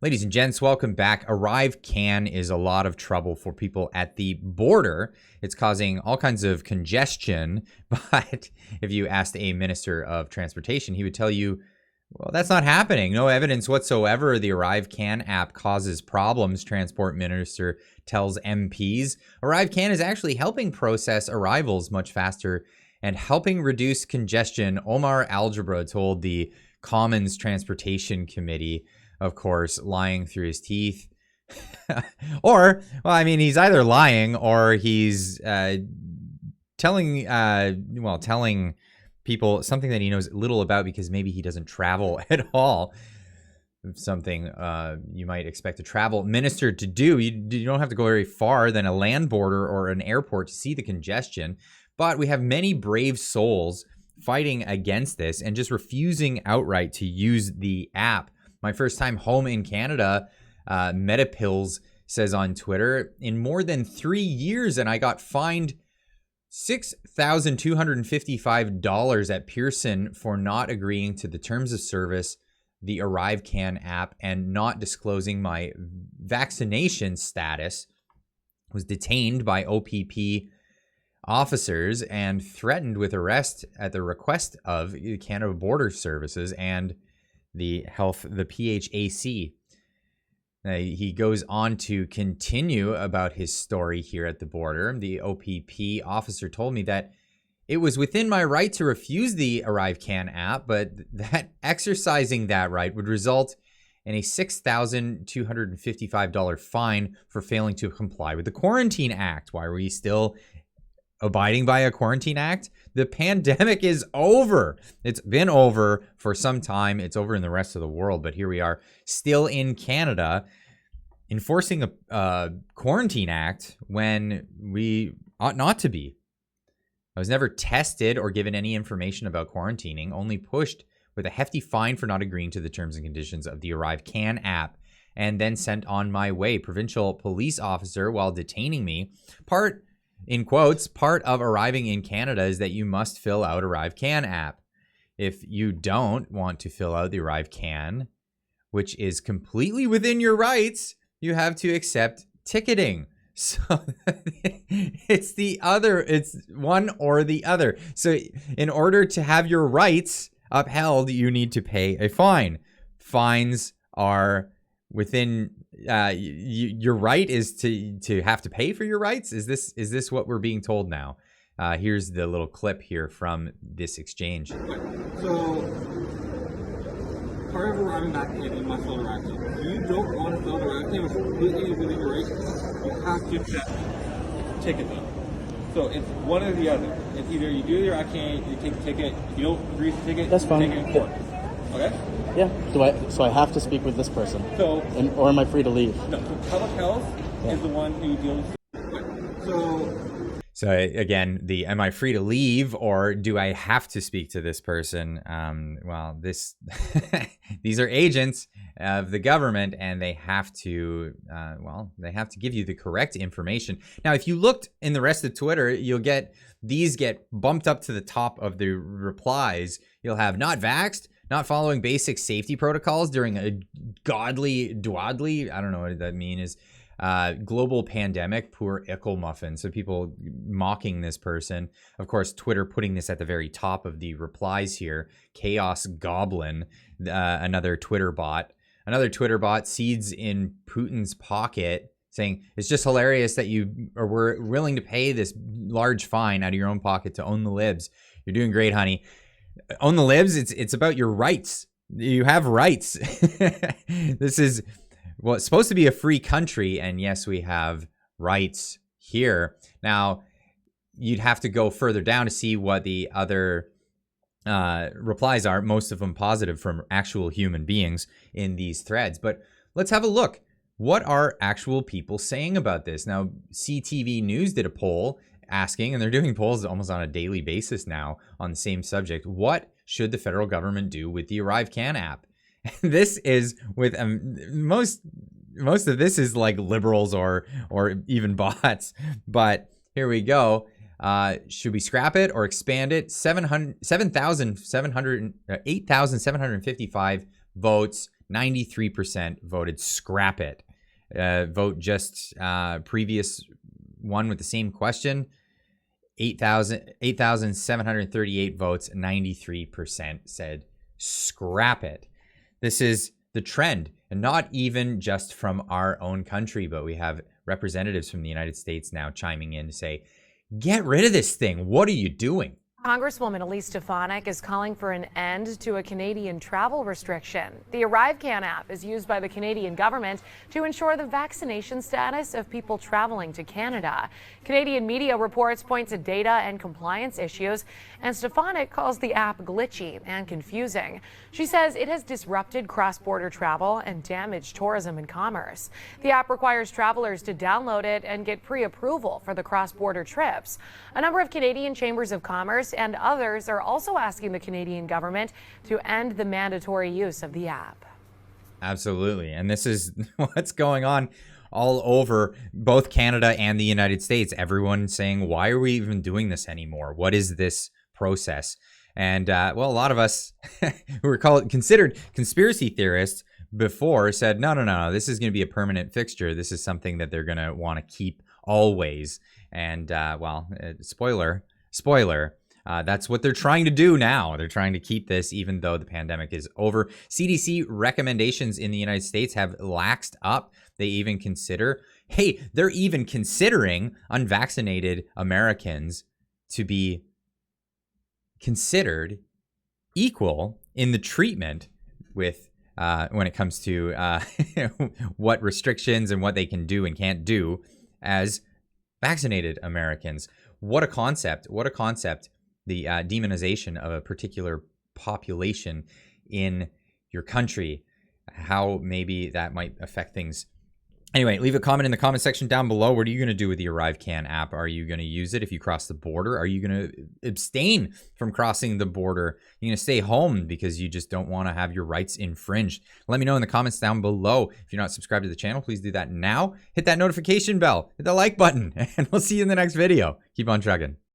Ladies and gents, welcome back. ArriveCAN is a lot of trouble for people at the border. It's causing all kinds of congestion, but if you asked a minister of transportation, he would tell you, well, that's not happening. No evidence whatsoever the ArriveCAN app causes problems, Transport Minister tells MPs. ArriveCAN is actually helping process arrivals much faster and helping reduce congestion, Omar Algebra told the Commons Transportation Committee, of course, lying through his teeth. Or, well, I mean, he's either lying or he's telling people something that he knows little about because maybe he doesn't travel at all. Something you might expect a travel minister to do. You don't have to go very far than a land border or an airport to see the congestion. But we have many brave souls fighting against this and just refusing outright to use the app. My first time home in Canada, MetaPills says on Twitter, in more than 3 years, and I got fined $6,255 at Pearson for not agreeing to the terms of service, the ArriveCAN app, and not disclosing my vaccination status. Was detained by OPP officers and threatened with arrest at the request of Canada Border Services and the PHAC. He goes on to continue about his story here at the border. The OPP officer told me that it was within my right to refuse the ArriveCAN app, but that exercising that right would result in a $6,255 fine for failing to comply with the Quarantine Act. Why are we still abiding by a Quarantine Act? The pandemic is over. It's been over for some time. It's over in the rest of the world, but here we are still in Canada enforcing a Quarantine Act when we ought not to be. I was never tested or given any information about quarantining, only pushed with a hefty fine for not agreeing to the terms and conditions of the ArriveCAN app, and then sent on my way. Provincial police officer, while detaining me, in quotes, part of arriving in Canada is that you must fill out ArriveCAN app. If you don't want to fill out the ArriveCAN, which is completely within your rights, you have to accept ticketing. So it's one or the other. So in order to have your rights upheld, you need to pay a fine. Fines are within your right is to have to pay for your rights. Is this what we're being told now? Here's the little clip here from this exchange. So part of arriving back in my field interaction, if you don't want to field interaction, which is completely within your rights, you have to accept ticket them. So it's one or the other. It's either you do your action, you take the ticket. If you don't agree with the ticket, that's fine. Take it in court. Okay? Yeah. So I have to speak with this person? So, or am I free to leave? No. So public health is the one who deals with. So again, am I free to leave or do I have to speak to this person? Well, these are agents of the government, and they have to give you the correct information. Now, if you looked in the rest of Twitter, these get bumped up to the top of the replies. You'll have not vaxxed, not following basic safety protocols during a dwadley, I don't know what that means, global pandemic, poor ickle muffin. So people mocking this person. Of course, Twitter putting this at the very top of the replies here. Chaos Goblin, another Twitter bot. Another Twitter bot, seeds in Putin's pocket, saying, it's just hilarious that we're willing to pay this large fine out of your own pocket to own the libs. You're doing great, honey. Own the libs, it's about your rights. You have rights. This is it's supposed to be a free country, and yes, we have rights here. Now, you'd have to go further down to see what the other replies are, most of them positive from actual human beings in these threads. But let's have a look. What are actual people saying about this? Now, CTV News did a poll asking, and they're doing polls almost on a daily basis now on the same subject. What should the federal government do with the ArriveCAN app? This is with most of this is like liberals or even bots. But here we go. Should we scrap it or expand it? 8,755 votes. 93% voted scrap it. Vote just previous one with the same question, 8,738 votes, 93% said scrap it. This is the trend, and not even just from our own country, but we have representatives from the United States now chiming in to say, get rid of this thing. What are you doing? Congresswoman Elise Stefanik is calling for an end to a Canadian travel restriction. The ArriveCan app is used by the Canadian government to ensure the vaccination status of people traveling to Canada. Canadian media reports point to data and compliance issues, and Stefanik calls the app glitchy and confusing. She says it has disrupted cross-border travel and damaged tourism and commerce. The app requires travelers to download it and get pre-approval for the cross-border trips. A number of Canadian chambers of commerce and others are also asking the Canadian government to end the mandatory use of the app. Absolutely. And this is what's going on all over both Canada and the United States. Everyone saying, why are we even doing this anymore? What is this process? And well, a lot of us who were considered conspiracy theorists before said, no, this is going to be a permanent fixture. This is something that they're going to want to keep always. And well, spoiler, that's what they're trying to do now. They're trying to keep this even though the pandemic is over. CDC recommendations in the United States have laxed up. They even they're even considering unvaccinated Americans to be considered equal in the treatment with when it comes to what restrictions and what they can do and can't do as vaccinated Americans. What a concept. What a concept. The demonization of a particular population in your country, how maybe that might affect things. Anyway, leave a comment in the comment section down below. What are you going to do with the ArriveCan app? Are you going to use it if you cross the border? Are you going to abstain from crossing the border? You're going to stay home because you just don't want to have your rights infringed? Let me know in the comments down below. If you're not subscribed to the channel, please do that now. Hit that notification bell, hit the like button, and we'll see you in the next video. Keep on trucking.